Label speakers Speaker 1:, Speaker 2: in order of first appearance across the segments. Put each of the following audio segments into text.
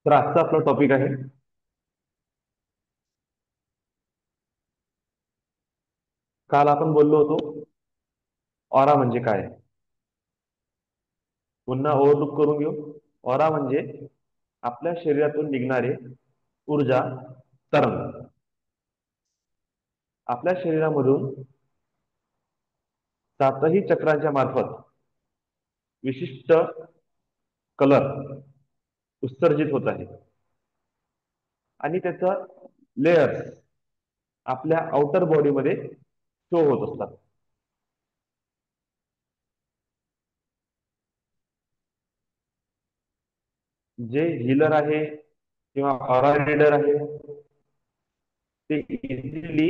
Speaker 1: तर आजचा आपला टॉपिक आहे, काल आपण बोललो होतो ऑरा म्हणजे काय. पुन्हा ओव्हरलुक करून घेऊ. ऑरा म्हणजे आपल्या शरीरातून निघणारे ऊर्जा तरंग. आपल्या शरीरामधून सातही चक्रांच्या मार्फत विशिष्ट कलर उत्सर्जित होत आहे आणि त्याचा लेयर्स आपल्या आउटर बॉडीमध्ये शो होत असतात. जे हिलर आहे किंवा ऑरा रीडर आहे ते इझिली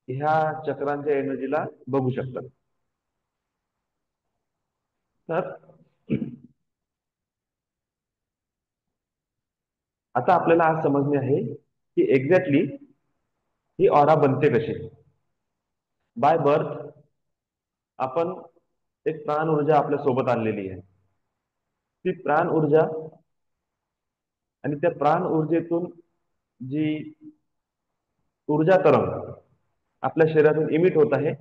Speaker 1: ह्या चक्रांच्या एनर्जीला बघू शकतात. तर आता आपल्याला आज समजणे आहे की एक्झॅक्टली ही ऑरा बनते कशी. बाय बर्थ आपण एक प्राण ऊर्जा आपल्या सोबत आणलेली आहे. ती प्राण ऊर्जा आणि त्या प्राण ऊर्जेतून जी ऊर्जा तरंग आपल्या शरीरातून इमिट होत आहे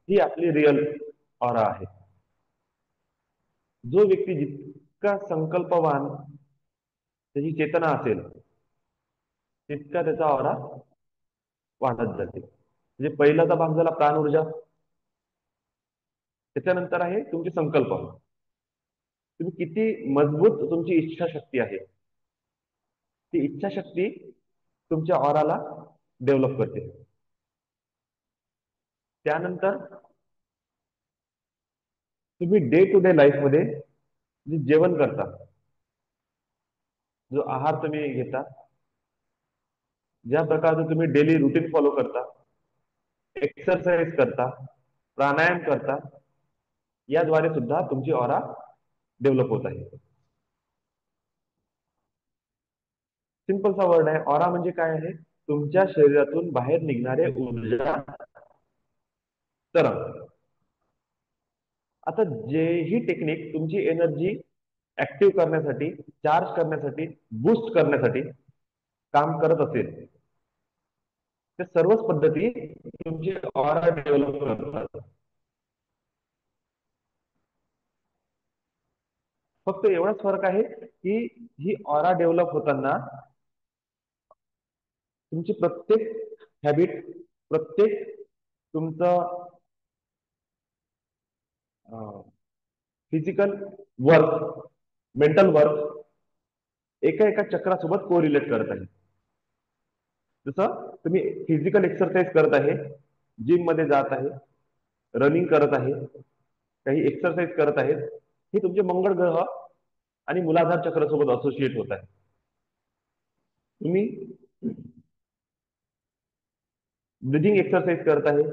Speaker 1: ही आपली रिअल ऑरा आहे. जो व्यक्ती जितका संकल्पवान त्याची चेतना असेल तितका त्याचा ऑरा वाढत जाते. म्हणजे पहिल्याचा भाग झाला प्राण ऊर्जा, त्याच्यानंतर आहे तुमचे संकल्प. तुम्ही किती मजबूत तुमची इच्छाशक्ती आहे, ती इच्छाशक्ती तुमच्या ऑराला डेव्हलप करते. त्यानंतर तुम्ही डे टू डे लाईफ मध्ये जे जेवण करता, जो आहार तुम्ही घेता, ज्या प्रकारचं तुम्ही डेली रुटीन फॉलो करता, एक्सरसाइज करता, प्राणायाम करता, याद्वारे सुद्धा तुमची ऑरा डेव्हलप होत आहे. सिंपलचा वर्ड आहे. ऑरा म्हणजे काय आहे? तुमच्या शरीरातून बाहेर निघणारे ऊर्जा तरंग. आता जेही टेक्निक तुमची एनर्जी ऍक्टिव्ह करण्यासाठी, चार्ज करण्यासाठी, बूस्ट करण्यासाठी काम करत असेल, त्या सर्वच पद्धती तुमची ऑरा डेव्हलप करतात. फक्त एवढाच फरक आहे की ही ऑरा डेव्हलप होताना तुमची प्रत्येक हॅबिट, प्रत्येक तुमचं फिजिकल वर्क, मेंटल वर्क एका एका चक्रासोबत कोरिलेट करत आहे. जसं तुम्ही फिजिकल एक्सरसाइज करत आहे, जिम मध्ये जात आहे, रनिंग करत आहे, काही एक्सरसाइज करत आहेत, हे तुमचे मंगळ ग्रह आणि मूलाधार चक्रासोबत असोसिएट होत आहे. तुम्ही ब्रिदिंग एक्सरसाइज करत आहे,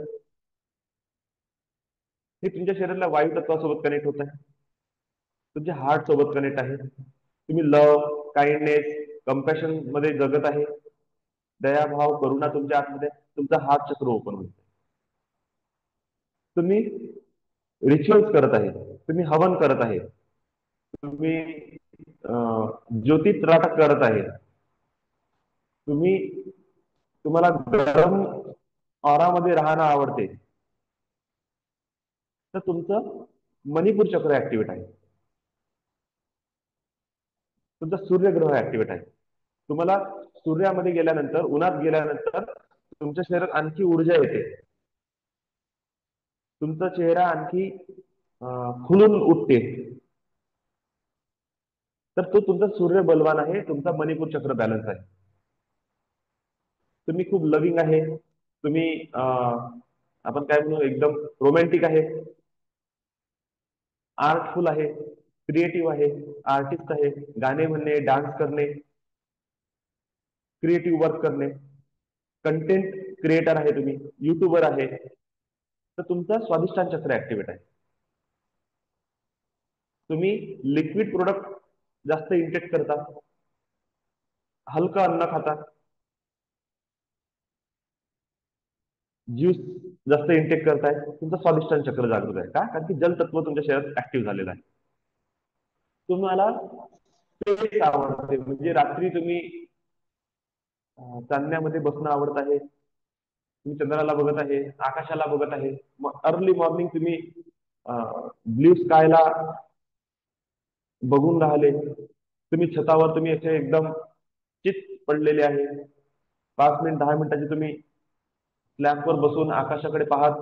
Speaker 1: हे तुमच्या शरीराला वायू तत्वासोबत कनेक्ट होत आहे, तुमच्या हार्ट सोबत कनेक्ट आहे. तुम्ही लव, काइंडनेस, कम्पॅशन मध्ये जगत आहे, दयाभाव, करुणा तुमच्या आतमध्ये, तुमचा हार्ट चक्र ओपन होईल. तुम्ही रिच्युअल्स करत आहे, तुम्ही हवन करत आहे, तुम्ही ज्योती त्राटक करत आहे, तुम्ही तुम्हाला गरम ऑरामध्ये राहणं आवडते, तर तुमचं मणिपूर चक्र ऍक्टिव्हेट आहे, तुमचा सूर्यग्रह ऍक्टिव्हेट आहे. तुम्हाला सूर्यामध्ये गेल्यानंतर, उन्हात गेल्यानंतर तुमच्या शरीरात आणखी ऊर्जा येते, तुमचा चेहरा आणखी खुलून उठते. तर तो तुमचा सूर्य बलवान आहे, तुमचा मणिपूर चक्र बॅलन्स आहे. तुम्ही खूप लविंग आहे, तुम्ही आपण काय म्हणू एकदम रोमॅन्टिक आहे, आर्टफुल आहे, क्रिएटिव्ह आहे, आर्टिस्ट आहे, गाणे म्हणणे, डान्स करणे, क्रिएटिव्ह वर्क करणे, कंटेंट क्रिएटर आहे, तुम्ही युट्यूबर आहे, तर तुमचा स्वादिष्टान चक्र ऍक्टिव्हेट आहे. तुम्ही लिक्विड प्रोडक्ट जास्त इंटेक करता, हलकं अन्न खाता, ज्यूस जास्त इंटेक करताय, तुमचं स्वादिष्टान चक्र जागृत आहे. का? कारण की जलतत्व तुमच्या शरीरात ऍक्टिव्ह झालेलं आहे. तुम्हाला स्पेस आवडते, म्हणजे रात्री तुम्ही चांदण्यामध्ये बसणं आवडत आहे, तुम्ही चंद्राला बघत आहे, आकाशाला बघत आहे. मग अर्ली मॉर्निंग तुम्ही ब्ल्यू स्कायला बघून राहिले, तुम्ही छतावर तुम्ही असे एकदम चित पडलेले आहे, 5 मिनिट 10 मिनिटाची तुम्ही स्लॅबवर बसून आकाशाकडे पाहत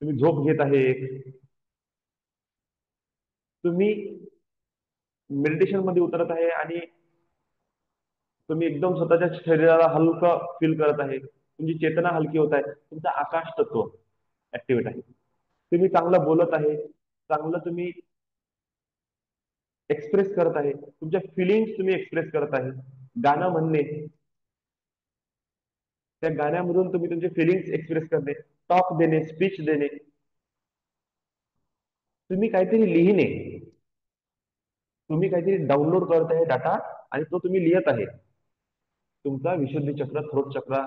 Speaker 1: तुम्ही झोप घेत आहे एक, तुम्ही मेडिटेशन मध्ये उतरत आहे आणि तुम्ही एकदम स्वतःच्या शरीराला हलकं फील करत आहे, तुमची चेतना हलकी होत आहे, तुमचं आकाश तत्व ऍक्टिव्हेट आहे. तुम्ही चांगलं बोलत आहे, चांगलं तुम्ही एक्सप्रेस करत आहे, तुमच्या फिलिंग्स तुम्ही एक्सप्रेस करत आहे. गाणं म्हणणे, त्या गाण्यामधून तुम्ही तुमचे फिलिंग्स एक्सप्रेस करणे, टॉक देणे, स्पीच देणे, तुम्ही काहीतरी लिहिणे, तुम्ही काहीतरी डाउनलोड करत आहे डाटा आणि तो तुम्ही लिहत आहे. तुमचा विशुद्धी चक्र, थ्रोट चक्र,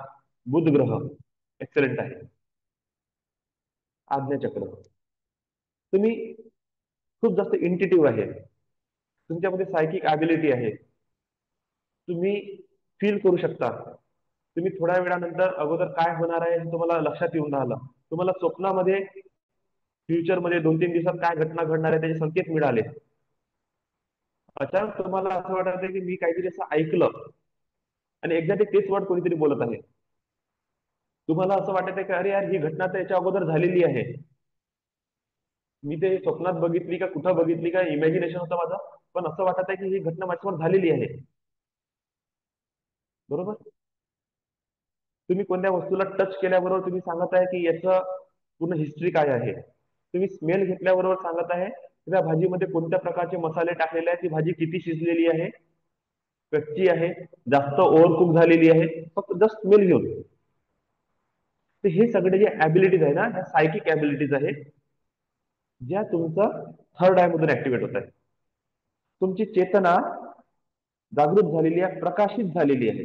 Speaker 1: बुध ग्रह एक्सलेंट आहे. आज्ञा चक्र, तुम्ही खूप जास्त इंटिटिव्ह आहे, तुमच्यामध्ये सायकिक ॲबिलिटी आहे, तुम्ही फील करू शकता. तुम्ही थोड्या वेळानंतर अगोदर काय होणार आहे हे तुम्हाला लक्षात येऊन राहिलं, तुम्हाला स्वप्नामध्ये फ्युचरमध्ये 2-3 दिवसात काय घटना घडणार आहे त्याचे संकेत मिळाले. अचानक तुम्हाला असं वाटत आहे की मी काहीतरी असं ऐकलं आणि एक्झॅक्टली तेच वर्ड कोणीतरी बोलत आहे. तुम्हाला असं वाटत आहे की अरे यार, ही घटना तर याच्या अगोदर झालेली आहे, मी ते स्वप्नात बघितली का कुठं बघितली का इमॅजिनेशन होतं माझं, पण असं वाटत आहे की ही घटना माझ्यासमोर झालेली आहे. बरोबर. तुम्ही कोणत्या वस्तूला टच केल्याबरोबर तुम्ही सांगत आहे की याचं पूर्ण हिस्ट्री काय आहे. तुम्ही स्मेल घेतल्याबरोबर सांगत आहे की त्या भाजीमध्ये कोणत्या प्रकारचे मसाले टाकलेले आहेत, ती भाजी किती शिजलेली आहे, कच्ची आहे, जास्त ओव्हरकुक झालेली आहे, फक्त जस्ट स्मेल घेऊन. तर हे सगळे जे ऍबिलिटीज आहे ना, ह्या सायकिक ऍबिलिटीज आहे, ज्या तुमचा थर्ड आय मधून ऍक्टिव्हेट होत आहे. तुमची चेतना जागृत झालेली आहे, प्रकाशित झालेली आहे.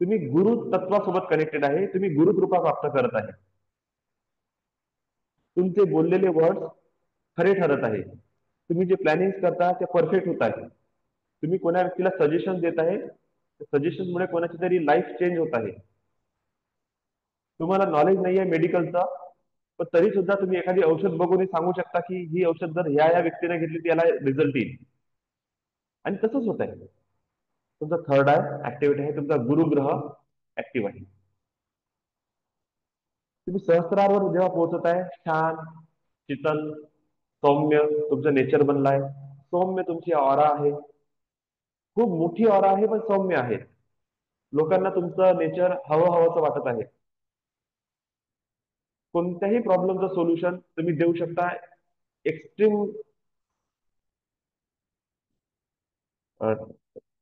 Speaker 1: तुम्ही गुरु तत्वासोबत कनेक्टेड आहे, तुम्ही गुरुकृपा प्राप्त करत आहे. तुमचे बोललेले वर्ड्स खरे ठरत आहे, तुम्ही जे प्लॅनिंग करता ते परफेक्ट होत आहे. तुम्ही कोणा व्यक्तीला सजेशन देत आहे, सजेशन मुळे कोणाची तरी लाईफ चेंज होत आहे. तुम्हाला नॉलेज नाही आहे मेडिकलचं, पण तरी सुद्धा तुम्ही एखादी औषध बघून सांगू शकता की ही औषध जर ह्या व्यक्तीने घेतली तर याला रिझल्ट येईल. आणि तसंच होत आहे. तुमचा थर्ड आय ऍक्टिव्हेट आहे, तुमचा गुरुग्रह ऍक्टिव्ह आहे. तुम्ही सहस्त्रावर जेव्हा पोहोचत आहे, शांत, शीतल, सौम्य तुमचं नेचर बनलाय. सौम्य तुमची ऑरा आहे, खूप मोठी ऑरा आहे पण सौम्य आहे. लोकांना तुमचं नेचर हवं हवंसं वाटत आहे. कोणत्याही प्रॉब्लेमचं सोल्युशन तुम्ही देऊ शकता. एक्स्ट्रीम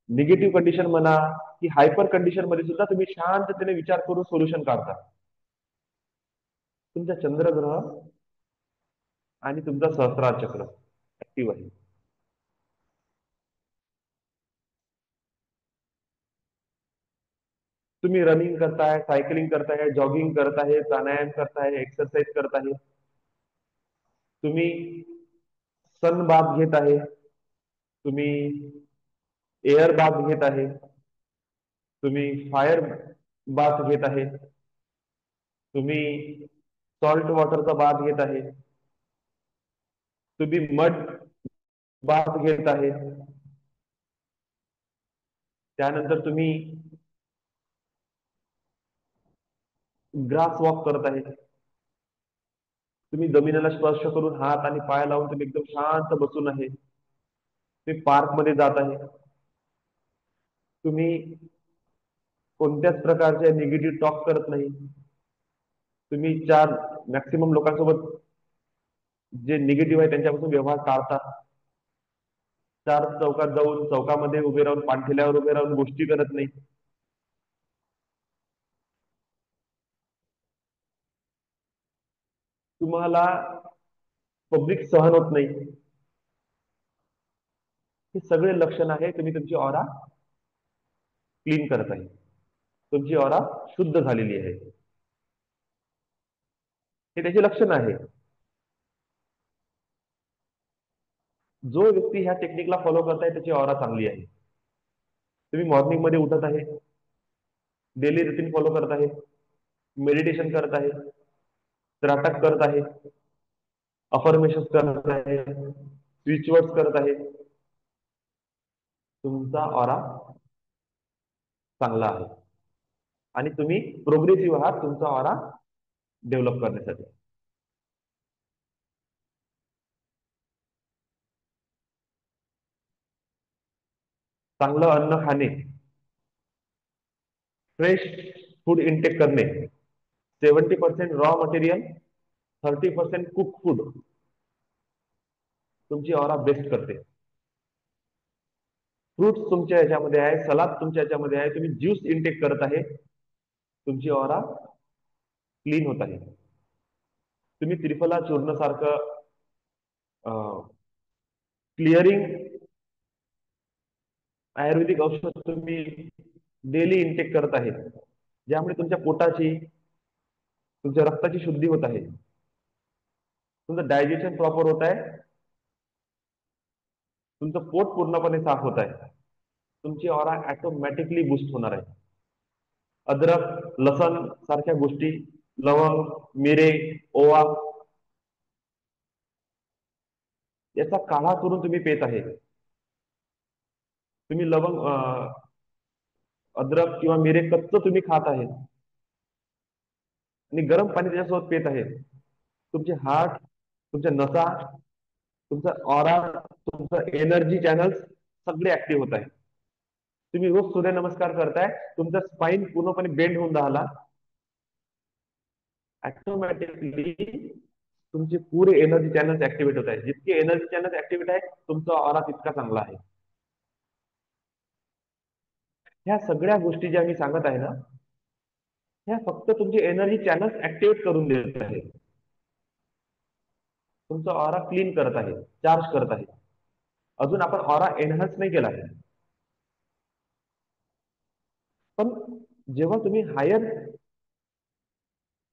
Speaker 1: निगेटिव्ह कंडिशन म्हणा की हायपर कंडिशन मध्ये सुद्धा तुम्ही शांततेने विचार करून सोल्युशन काढता. तुमचा चंद्रग्रह आणि तुमचा सहस्रार चक्र ऍक्टिव्ह आहे. तुम्ही रनिंग करताय, सायकलिंग करताय, जॉगिंग करत आहे, प्राणायाम करताय, एक्सरसाइज करत आहे, तुम्ही सन बाथ घेत आहे, तुम्ही एअर बाथ घेत आहे, तुम्ही फायर बाथ घेत आहे, तुम्ही सॉल्ट वॉटरचा बाथ घेत आहे, तुम्ही मड बाथ घेत आहे, त्यानंतर तुम्ही ग्रास वॉक करत आहे, तुम्ही जमिनीला स्पर्श करून हात आणि पाय लावून तुम्ही एकदम शांत बसून आहे, तुम्ही पार्क मध्ये जात आहे, तुम्ही कोणत्याच प्रकारचे निगेटिव्ह टॉक करत नाही, तुम्ही चार मॅक्सिमम लोकांसोबत जे निगेटिव्ह आहे त्यांच्यापासून व्यवहार टाळता, चार चौकात जाऊन चौकामध्ये उभे राहून पाणठेल्यावर उभे राहून गोष्टी करत नाही. तुम्हाला पब्लिक सहन होत नाही. हे सगळे लक्षण आहे, तुम्ही तुमची ऑरा क्लीन करत आहे, तुमची ऑरा शुद्ध झालेली आहे, हे त्याचे लक्षण आहे. जो व्यक्ती ह्या टेक्निकला फॉलो करताय त्याची ऑरा चांगली आहे. तुम्ही मॉर्निंग मध्ये उठत आहे, डेली रुटीन फॉलो करत आहे, मेडिटेशन करत आहे, त्राटक करत आहे, अफर्मेशन करत आहे, स्विच वर्ड्स करत आहे, तुमचा ऑरा चांगला आहे आणि तुम्ही प्रोग्रेसिव्ह आहात तुमचा ऑरा डेव्हलप करण्यासाठी. चांगलं अन्न खाणे, फ्रेश फूड इनटेक करणे, 70% रॉ मटेरियल, 30% कुक फूड तुमची ऑरा बेस्ट करते. फ्रुट्स तुमच्या याच्यामध्ये आहे, सलाद तुमच्या याच्यामध्ये आहे, तुम्ही ज्यूस इनटेक करत आहे, तुमची ऑरा क्लीन होत आहे. तुम्ही त्रिफला चूर्ण सारखं क्लिअरिंग आयुर्वेदिक औषध तुम्ही डेली इनटेक करत आहे, ज्यामुळे तुमच्या पोटाची, तुमच्या रक्ताची शुद्धी होत आहे, तुमचं डायजेशन प्रॉपर होत आहे, तुमचं पोट पूर्णपणे साफ होत आहे, तुमची ऑरा ऑटोमॅटिकली बूस्ट होणार आहे. अद्रक, लसण सारख्या गोष्टी, लवंग, मिरे, ओवा याचा काढा करून तुम्ही पेत आहे. तुम्ही लवंग, अद्रक किंवा मिरे कच्च तुम्ही खात आहे आणि गरम पाणी त्याच्यासोबत पेत आहे. तुमचे हार्ट, तुमच्या नसा, तुमचा ऑरा, तुमचं एनर्जी चॅनल्स सगळे ऍक्टिव्ह होत आहे. तुम्ही रोज सूर्यनमस्कार करताय, तुमचा स्पाइन पूर्णपणे बेंड होऊन राहिला, ऑटोमॅटिकली तुमचे पुरे एनर्जी चॅनल्स ऍक्टिव्हेट होत आहे. जितके एनर्जी चॅनल्स ऍक्टिव्हेट आहे तुमचा ऑरा तितका चांगला आहे. ह्या सगळ्या गोष्टी ज्या मी सांगत आहे ना, ह्या फक्त तुमचे एनर्जी चॅनल्स ऍक्टिव्हेट करून देत आहे, तुमचा ऑरा क्लीन करत आहे, चार्ज करत आहे. अजून आपण ऑरा एनहान्स नाही केला आहे. पण जेव्हा तुम्ही हायर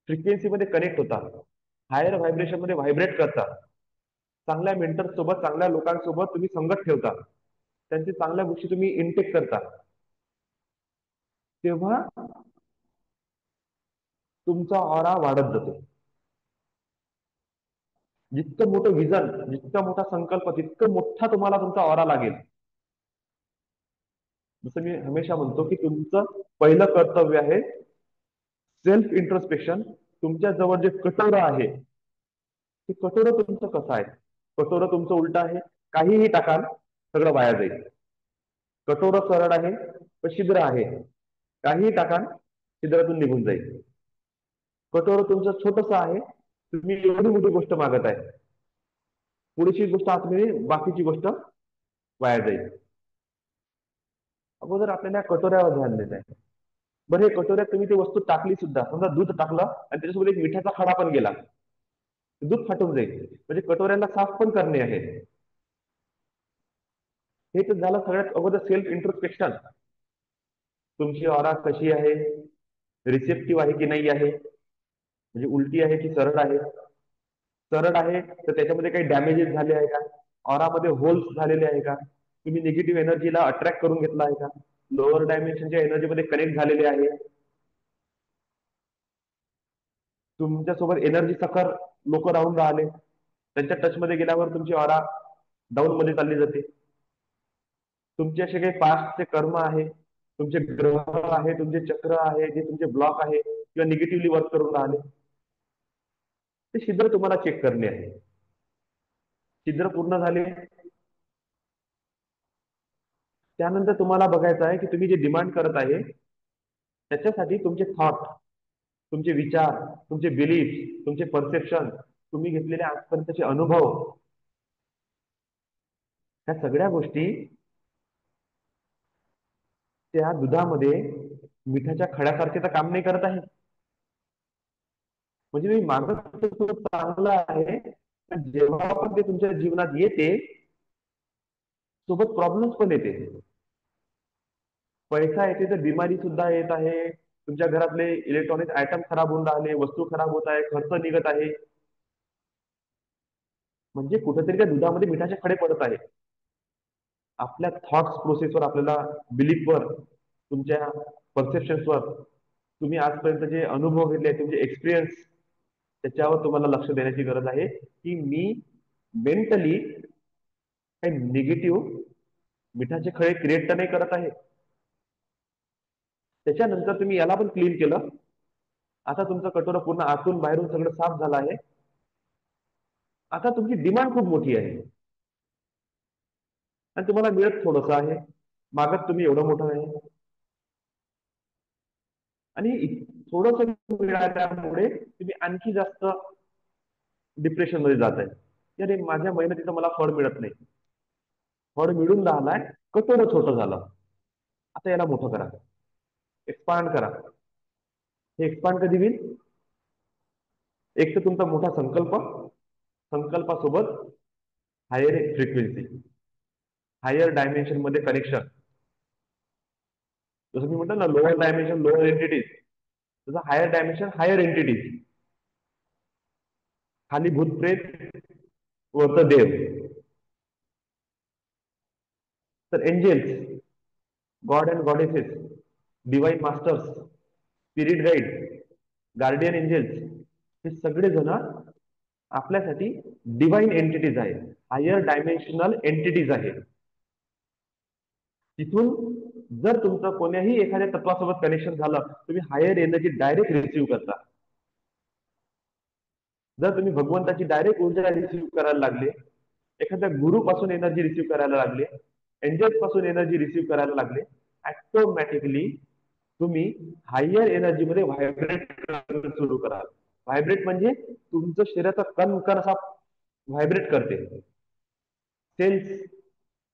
Speaker 1: फ्रिक्वेन्सी मध्ये कनेक्ट होता, हायर व्हायब्रेशन मध्ये व्हायब्रेट करता, चांगल्या मेंटर्स सोबत, चांगल्या लोकांसोबत तुम्ही संगत ठेवता, त्यांची चांगल्या गोष्टी तुम्ही इनटेक करता, तेव्हा तुमचा ऑरा वाढत जातो. जितकं मोठं विजन, जितका मोठा संकल्प, तितकं मोठा तुम्हाला तुमचा ऑरा लागेल. जसं मी हमेशा म्हणतो की तुमचं पहिलं कर्तव्य आहे सेल्फ इंट्रोस्पेक्शन. तुमच्या जवळ जे कटोरं आहे, ते कटोरं तुमचं कसं आहे? कटोरं तुमचं उलट आहे, काहीही टाकाल सगळं वाया जाईल. कटोरं सरळ आहे पण छिद्र आहे, काहीही टाकाल छिद्रातून निघून जाईल. कटोरं तुमचं छोटस आहे, तुम्ही एवढी मोठी गोष्ट मागत आहे, पुढची गोष्ट आतमध्ये, बाकीची गोष्ट वाया जाईल. अगोदर आपल्याला कटोऱ्यावर ध्यान देत आहे. बरं, हे कटोऱ्यात तुम्ही ती वस्तू टाकली सुद्धा, समजा दूध टाकलं आणि त्याच्यासोबत एक मिठाचा खडा पण गेला, दूध फाटून जाईल. म्हणजे कटोऱ्याला साफ पण करणे आहे. हे तर झालं सगळ्यात अगोदर सेल्फ इंट्रोस्पेक्शन. तुमची ऑरा कशी आहे, रिसेप्टिव्ह आहे की नाही आहे, म्हणजे उलटी आहे की सरळ आहे. सरळ आहे तर त्याच्यामध्ये काही डॅमेजेस झाले आहे का, ऑरामध्ये होल्स झालेले आहे का, तुम्ही निगेटिव्ह एनर्जीला अट्रॅक्ट करून घेतला आहे का, लोअर डायमेन्शनच्या एनर्जीमध्ये कनेक्ट झालेले आहे, तुमच्यासोबत एनर्जी सकर लोक राहून राहिले, त्यांच्या टचमध्ये गेल्यावर तुमची ऑरा डाऊन मध्ये चालली जाते. तुमचे असे काही पास्टचे कर्म आहे, तुमचे ग्रह आहे, तुमचे चक्र आहे, जे तुमचे ब्लॉक आहे किंवा निगेटिव्हली वर्क करून राहिले, ते छिद्र तुम्हाला चेक करणे आहे. छिद्र पूर्ण झाले, त्यानंतर तुम्हाला बघायचं आहे की तुम्ही जे डिमांड करत आहे त्याच्यासाठी तुमचे थॉट, तुमचे विचार, तुमचे बिलीफ, तुमचे परसेप्शन, तुम्ही घेतलेले आजपर्यंतचे अनुभव, ह्या सगळ्या गोष्टी त्या दुधामध्ये मिठाच्या खड्यासारखे तर काम नाही करत आहे. म्हणजे मी मागत होतो तो चांगला आहे, पण जेव्हा पण ते तुमच्या जीवनात येते, सोबत प्रॉब्लेम्स पण येते. पैसा येते तर बिमारी सुद्धा येत आहे, तुमच्या घरातले इलेक्ट्रॉनिक आयटम खराब होऊन राहिले, वस्तू खराब होत आहे, खर्च निघत आहे. म्हणजे कुठेतरी त्या दुधामध्ये मिठाचे खडे पडत आहे. आपल्या थॉट्स प्रोसेसवर, आपल्याला बिलीफवर, तुमच्या परसेप्शन्सवर, तुम्ही आजपर्यंत जे अनुभव घेतले, तुमचे एक्सपिरियन्स, त्याच्यावर तुम्हाला लक्ष देण्याची गरज आहे की मी मेंटली काही निगेटिव्ह मिठाचे खळे क्रिएट तर नाही करत आहे. त्याच्यानंतर तुम्ही याला पण क्लीन केलं. आता तुमचं कटोरं पूर्ण आतून बाहेरून सगळं साफ झालं आहे. आता तुमची डिमांड खूप मोठी आहे आणि तुम्हाला मिळत थोडंसं आहे. मागत तुम्ही एवढं मोठं आहे आणि थोडस मिळाल्यामुळे तुम्ही आणखी जास्त डिप्रेशन मध्ये जात आहे. अरे माझ्या मेहनतीचं मला फळ मिळत नाही. फळ मिळून राहिलाय, कटोरं छोटं झालं. आता याला मोठं करा, एक्सपांड करा. हे एक्सपांड कधी होईल? एक तर तुमचा मोठा संकल्प, संकल्पासोबत हायर फ्रिक्वेन्सी, हायर डायमेन्शन मध्ये कनेक्शन. जसं मी म्हटलं ना, लोअर डायमेन्शन लोअर एंटिटीज, तसं हायर डायमेन्शन हायर एंटिटीज. खाली भूतप्रेत, वरतं देव. तर angels, god and goddesses, divine masters, spirit guide, guardian angels, हे सगळे जण आपल्यासाठी डिवाइन एंटिटीज आहेत, हायर डायमेन्शनल एंटिटीज आहेत. तिथून जर तुमचं कोण्याही एखाद्या तत्वासोबत कनेक्शन झालं, तुम्ही हायर एनर्जी डायरेक्ट रिसिव्ह करता. जर तुम्ही भगवंताची डायरेक्ट ऊर्जा रिसिव्ह करायला लागले, एखाद्या गुरुपासून एनर्जी रिसिव्ह करायला लागले, एंजल्स पासून एनर्जी रिसिव्ह करायला लागले, ऑटोमॅटिकली तुम्ही हायर एनर्जी मध्ये व्हायब्रेट सुरू कराल. व्हायब्रेट म्हणजे तुमचं शरीराचा कण कण असा व्हायब्रेट करते. सेल्स,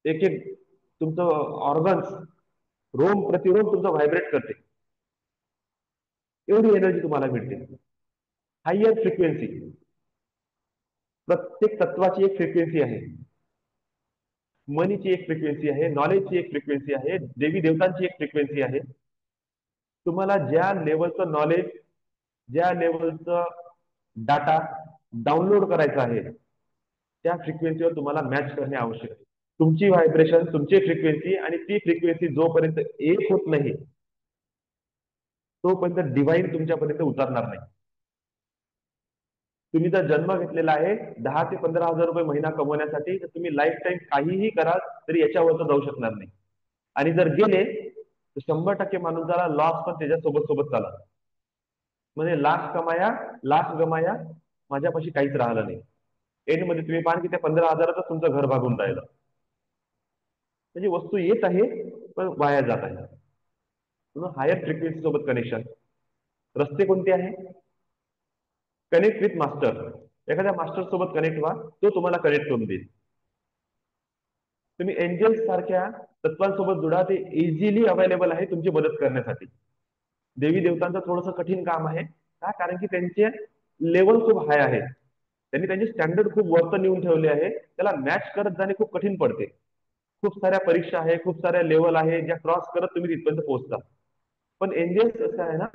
Speaker 1: एक एक तुमचं ऑर्गन्स, रोम प्रतिरोम तुमचं व्हायब्रेट करते. एवढी एनर्जी तुम्हाला मिळते. हायर फ्रिक्वेन्सी, प्रत्येक तत्वाची एक फ्रिक्वेन्सी आहे. मनीची एक फ्रिक्वेन्सी आहे, नॉलेजची एक फ्रिक्वेन्सी आहे, देवी देवतांची एक फ्रिक्वेन्सी आहे. तुम्हाला ज्या लेवलचं नॉलेज, ज्या लेवलचं डाटा डाउनलोड करायचा आहे, त्या फ्रिक्वेन्सीवर तुम्हाला मॅच करणे आवश्यक आहे. तुमची व्हायब्रेशन, तुमची फ्रिक्वेन्सी आणि ती फ्रिक्वेन्सी जोपर्यंत एक होत नाही, तोपर्यंत डिव्हाइन तुमच्यापर्यंत उतरणार नाही. तुम्ही जर जन्म घेतलेला आहे 10 ते 15 हजार रुपये महिना कमवण्यासाठी, तर तुम्ही लाईफ टाईम काहीही कराल तरी याच्यावर जाऊ शकणार नाही. आणि जर गेले तर 100% माणूस झाला लॉस, पण त्याच्यासोबत सोबत चाला. म्हणजे लाख कमाया लाख गमाया, माझ्यापाशी काहीच राहिलं नाही. एंड मध्ये तुम्ही पाहा की त्या 15 हजारातच तुमचं घर भागून राहिलं. म्हणजे वस्तू येत आहे पण वाया जात आहे. म्हणून हायर फ्रिक्वेन्सी सोबत कनेक्शन. रस्ते कोणते आहे? Connect with master. एखाद्या मास्टर सोबत कनेक्ट व्हा, तो तुम्हाला कनेक्ट करून देईल. तुम्ही एंजल्स सारख्या तत्वांसोबत जुडा, ते इझिली अवेलेबल आहे तुमची मदत करण्यासाठी. देवी देवतांचं थोडंसं कठीण काम आहे का? कारण की त्यांचे लेवल खूप हाय आहे. त्यांनी त्यांचे स्टँडर्ड खूप वरत नेऊन ठेवले आहे. त्याला मॅच करत जाणे खूप कठीण पडते. खूप साऱ्या परीक्षा आहे, खूप साऱ्या लेवल आहे, ज्या क्रॉस करत तुम्ही तिथपर्यंत पोहोचता. पण एंजल्स असं आहे ना,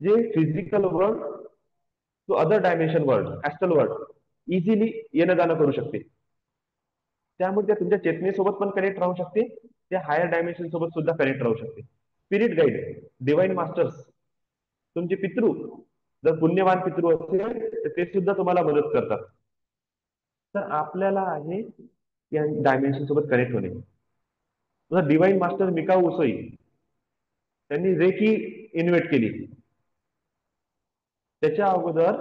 Speaker 1: जे physical world to other dimension world, astral world easily येणं जाणं करू शकते. त्यामुळे त्या तुमच्या चेतनेसोबत पण कनेक्ट राहू शकते, त्या हायर डायमेन्शन सोबत सुद्धा कनेक्ट राहू शकते. स्पिरिट गाईड, डिवाइन मास्टर्स, तुमचे पितृ, जर पुण्यवान पितृ असेल तर ते सुद्धा तुम्हाला मदत करतात. तर आपल्याला आहे या डायमेन्शन सोबत कनेक्ट होणे. डिवाइन मास्टर मिकाऊ उसोई, त्यांनी रेकी इन्व्हेंट केली. त्याच्या अगोदर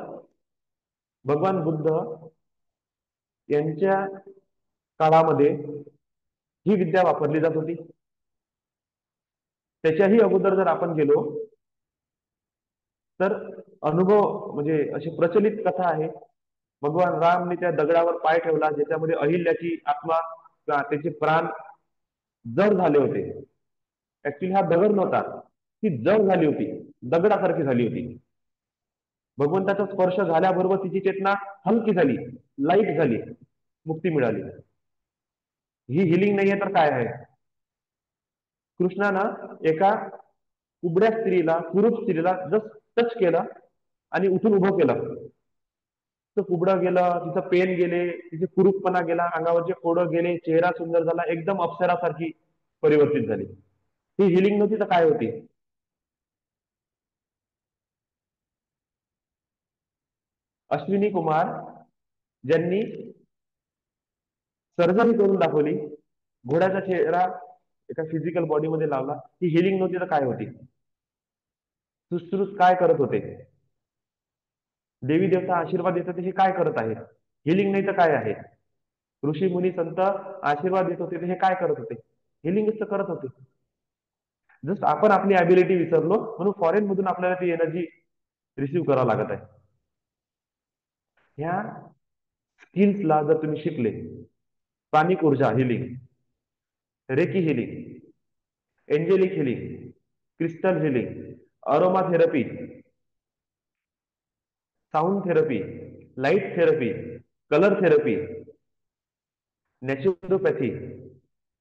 Speaker 1: भगवान बुद्ध यांच्या काळामध्ये ही विद्या वापरली जात होती. त्याच्याही अगोदर जर आपण गेलो तर अनुभव, म्हणजे अशी प्रचलित कथा आहे. भगवान रामने त्या दगडावर पाय ठेवला, ज्याच्यामध्ये अहिल्याची आत्मा, त्याचे प्राण जड झाले होते. ऍक्च्युली हा दगड नव्हता, ती जड झाली होती, दगडासारखी झाली होती. भगवंताचा स्पर्श झाल्याबरोबर तिची चेतना हलकी झाली, लाईट झाली, मुक्ती मिळाली. ही हिलिंग नाहीये तर काय आहे? कृष्णानं एका उबड्या स्त्रीला, कुरूप स्त्रीला जस्ट टच केलं आणि उठून उभं केलं. तिचं कुबडं गेलं, तिचं पेन गेले, तिचे कुरूपपणा गेला, अंगावरचे फोडं गेले, चेहरा सुंदर झाला, एकदम अप्सरासारखी परिवर्तित झाली. ही हिलिंग नव्हती तर काय होती? अश्विनी कुमार ज्यांनी सर्जरी करून दाखवली, घोड्याचा चेहरा एका फिजिकल बॉडीमध्ये लावला, ही हिलिंग नव्हती तर काय होती? सुश्रुत काय करत होते? देवी देवता आशीर्वाद देतात हे काय करत आहेत? हिलिंग नाही तर काय आहे? ऋषी मुनी संत आशीर्वाद देत होते हे काय करत होते? हिलिंगच तर करत होते. जस्ट आपण आपली ॲबिलिटी विसरलो म्हणून फॉरेन मधून आपल्याला ती एनर्जी रिसीव्ह करावं लागत आहे. ह्या स्किल्सला जर तुम्ही शिकले, प्राणिक ऊर्जा healing, reiki healing, angelic healing, crystal healing, aroma therapy, sound therapy, light therapy, colour therapy, naturopathy,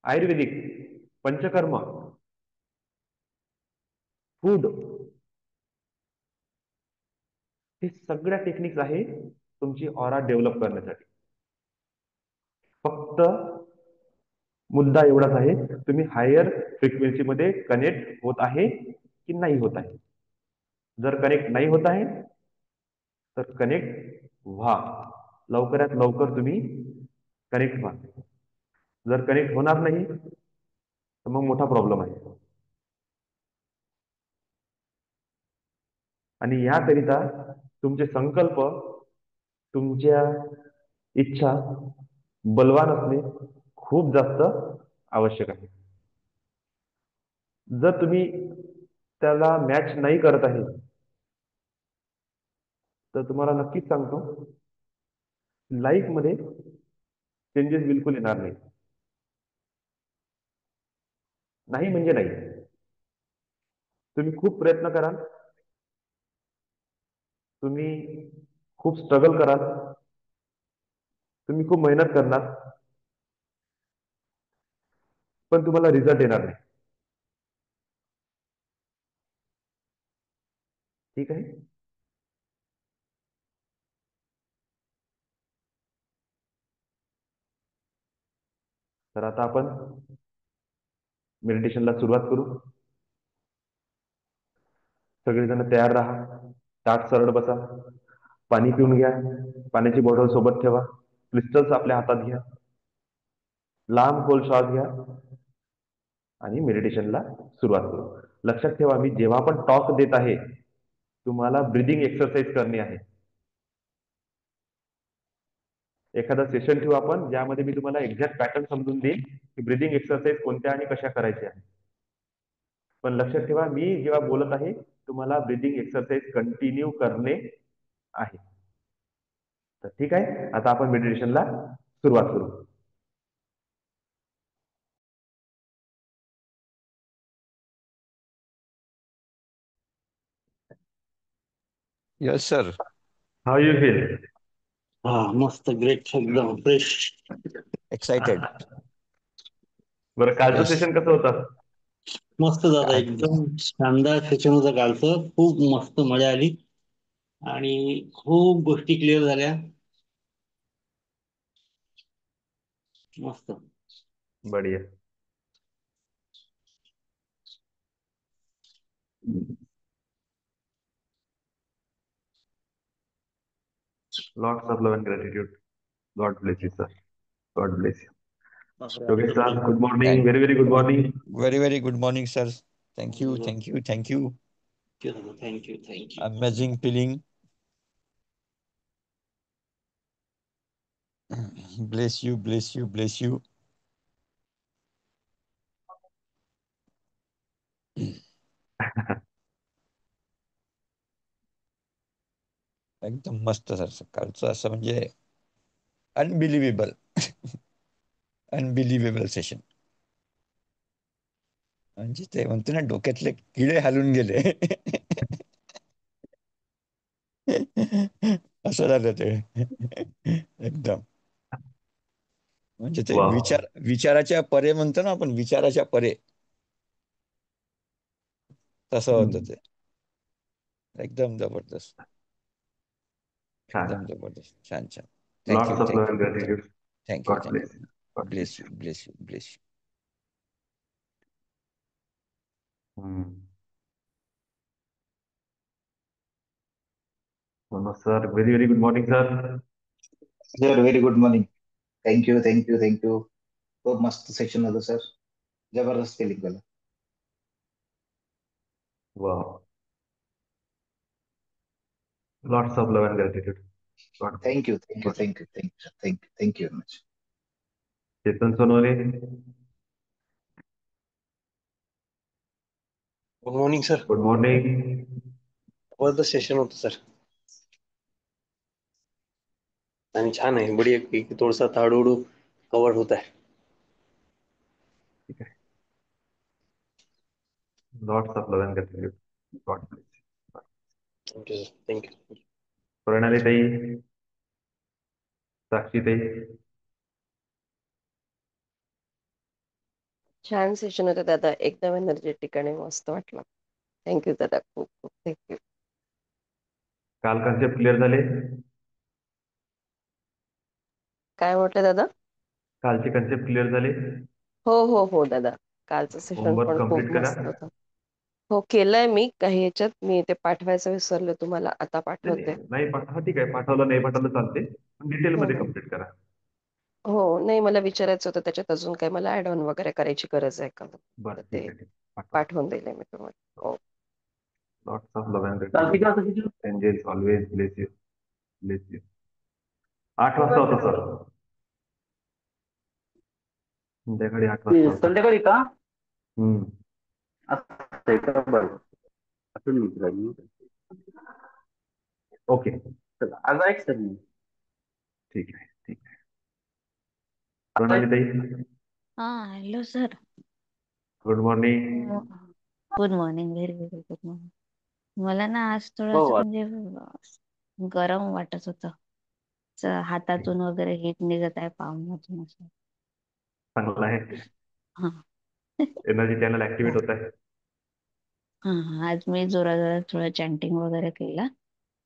Speaker 1: ayurvedic, panchakarma, food, हे सगळ्या टेक्निक्स आहे तुमची ऑरा डेव्हलप करण्यासाठी. फक्त मुद्दा एवढाच आहे, तुम्ही हायर फ्रिक्वेन्सी मध्ये कनेक्ट होत आहे की नाही होत आहे. जर कनेक्ट नाही होत आहे तर कनेक्ट व्हा, लवकरात लवकर तुम्ही कनेक्ट व्हा. जर कनेक्ट होणार नाही तर मग मोठा प्रॉब्लेम आहे. आणि याकरिता तुमचे संकल्प, तुमच्या इच्छा बलवान असणे खूप जास्त आवश्यक आहे. जर तुम्ही त्याला मॅच नाही करत आहे तर तुम्हाला नक्कीच सांगतो, लाईफ मध्ये चेंजेस बिलकुल येणार नाही. नाही म्हणजे नाही. तुम्ही खूप प्रयत्न कराल, तुम्ही खूप स्ट्रगल कराल, तुम्ही खूप मेहनत करणार, पण तुम्हाला रिझल्ट येणार नाही. ठीक आहे. तर आता आपण मेडिटेशनला सुरुवात करू. सगळेजण तयार राहा, ताट सरळ बसा, पाणी पिऊन घ्या, पाण्याची बॉटल सोबत ठेवा, क्रिस्टल्स आपल्या हातात घ्या, लांब खोल श्वास घ्या आणि मेडिटेशनला सुरुवात करू. लक्षात ठेवा, मी जेव्हा पण टॉक देत आहे तुम्हाला ब्रिदिंग एक्सरसाइज करणे आहे. एखादा सेशन ठेवू आपण ज्यामध्ये मी तुम्हाला एक्झॅक्ट पॅटर्न समजून देईन की ब्रिदिंग एक्सरसाइज कोणत्या आणि कशा करायच्या आहे. पण लक्षात ठेवा, मी जेव्हा बोलत आहे तुम्हाला ब्रिदिंग एक्सरसाइज कंटिन्यू करणे आहे. तर ठीक आहे, आता आपण मेडिटेशनला सुरुवात करू.
Speaker 2: Yes, sir.
Speaker 1: How you feel?
Speaker 3: हा, मस्त, ग्रेट, एकदम फ्रेश.
Speaker 2: Excited.
Speaker 1: बरं, कालचं
Speaker 2: Yes.
Speaker 1: सेशन कसं होतं?
Speaker 3: मस्त दादा,
Speaker 2: काय
Speaker 3: एकदम शानदार सेशन होतं कालचं. खूप मस्त मजा आली आणि खूप गोष्टी क्लिअर झाल्या. मस्त.
Speaker 1: बढिया. Lots of love and gratitude. God bless you, sir. God bless you. Yogesh sir, good morning.
Speaker 2: thank
Speaker 1: Very, very good morning.
Speaker 2: very, very good morning, sir. Thank you, thank you, thank you.
Speaker 3: Thank you thank you.
Speaker 2: Amazing feeling. Bless you, bless you, bless you. एकदम मस्त sir, सकाळचं असं म्हणजे unbelievable. Unbelievable session. म्हणजे ते म्हणतो ना, डोक्यातले किडे हलून गेले. असं झालं ते. एकदम म्हणजे ते
Speaker 1: Wow.
Speaker 2: विचाराच्या परे म्हणतो ना आपण, विचाराच्या परे, तसं होतं
Speaker 1: Hmm.
Speaker 2: ते. एकदम जबरदस्त.
Speaker 1: छान.
Speaker 2: एकदम जबरदस्त. छान छान. Thank you
Speaker 1: lots of love
Speaker 2: thank you
Speaker 1: and gratitude.
Speaker 2: Thank you
Speaker 1: God bless
Speaker 2: thank you.
Speaker 1: You. God
Speaker 2: bless
Speaker 1: bless
Speaker 2: you
Speaker 1: you.
Speaker 2: Bless you bless you.
Speaker 1: Sir, very very good morning sir.
Speaker 4: Sir very good morning. Thank you thank you thank you. खूप मस्त session होतं sir. जबरदस्त feeling केलं.
Speaker 1: वा. Lots of love and gratitude. God bless.
Speaker 4: Thank you thank you thank you thank you thank you thank you very much.
Speaker 1: Chetan Sonawane.
Speaker 5: Good morning sir.
Speaker 1: Good morning.
Speaker 5: जबरदस्त session होतं sir आणि छान आहे. बढिया पैकी थोडासा हळूहळू कव्हर होत आहे.
Speaker 1: ठीक आहे. Lots of love and gratitude. God bless.
Speaker 5: Thank you sir. Thank you.
Speaker 1: प्रणाली ताई, साक्षी ताई.
Speaker 6: छान सेशन होतं दादा. एकदम एनर्जेटिक आणि मस्त वाटलं. थँक्यू दादा. खूप खूप थँक्यू.
Speaker 1: काल कन्सेप्ट क्लिअर झाले.
Speaker 6: काय म्हटलं दादा?
Speaker 1: कालचे कन्सेप्ट क्लिअर झाले.
Speaker 6: हो हो हो दादा. कालचं सेशन
Speaker 1: होमवर्क
Speaker 6: पण खूप
Speaker 1: कम्प्लीट करा.
Speaker 6: मस्त होतं. हो केलंय मी. काही ह्याच्यात मी ते पाठवायचं विसरले तुम्हाला. आता
Speaker 1: नाही
Speaker 6: पाठवते.
Speaker 1: नाही नाही हा ठीक आहे, पाठवलं नाही पाठवलं चालते, पण डिटेल मध्ये
Speaker 6: हम्म.
Speaker 1: कम्प्लीट करा.
Speaker 6: हो नाही मला विचारायचं होतं त्याच्यात अजून काय मला ऍड ऑन वगैरे करायची गरज आहे का? तर
Speaker 1: बरं ठीक
Speaker 6: ते
Speaker 1: आहे, ठीक आहे. पाठवा.
Speaker 6: पाठवून दिले मी तुम्हाला. हो.
Speaker 1: Lots of love and gratitude. Angels always bless you. Bless you. 8 वाजता होतं सर. संध्याकाळी 8 वाजता होतं.
Speaker 7: संध्याकाळी का?
Speaker 1: हम्म.
Speaker 7: असं आहे का? बरं. असं मी राहिलो.
Speaker 1: ओके.
Speaker 7: चला, आज ऐक सर मी.
Speaker 1: ठीक आहे, ठीक आहे. प्रणाली ताई.
Speaker 8: हा hello sir.
Speaker 1: Good morning.
Speaker 8: Good morning. Very very good morning. मला ना आज
Speaker 7: हो
Speaker 8: थोडंसं म्हणजे गरम वाटत होतं. हातातून वगैरे हीट निघत आहे पावण्यातून असं.
Speaker 1: चांगलं आहे.
Speaker 8: हा
Speaker 1: एनर्जी चॅनल ऍक्टिव्हेट होत आहे.
Speaker 8: हा आज मी जोराजोरात थोडं चॅन्टिंग वगैरे केलं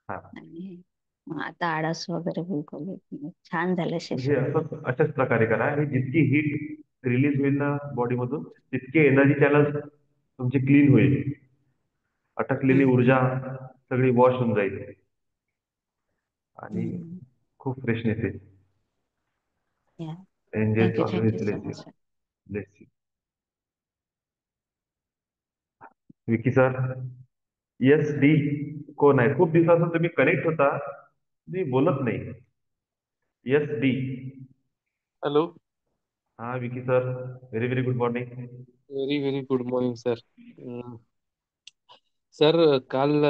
Speaker 1: हा.
Speaker 8: आणि मग आता आळस वगैरे बिलकुल येत नाही. छान झालं
Speaker 1: हे
Speaker 8: सेशन.
Speaker 1: अशाच प्रकारे करा. ही जितकी हीट रिलीज होईल ना बॉडीमधून, तितके एनर्जी चॅनल तुमची क्लीन होईल. अटकलेली ऊर्जा सगळी वॉश होऊन जाईल आणि खूप फ्रेशनेस येईल. Angels always
Speaker 8: thank you so
Speaker 1: bless you.
Speaker 8: Much sir.
Speaker 1: Bless you. Vicky sir. S D कोण आहे? खूप दिवसापासून तुम्ही कनेक्ट होता, तुम्ही बोलत नाही. S D.
Speaker 9: हॅलो.
Speaker 1: हा Vicky sir, very very good morning.
Speaker 9: Very very good morning sir. Sir काल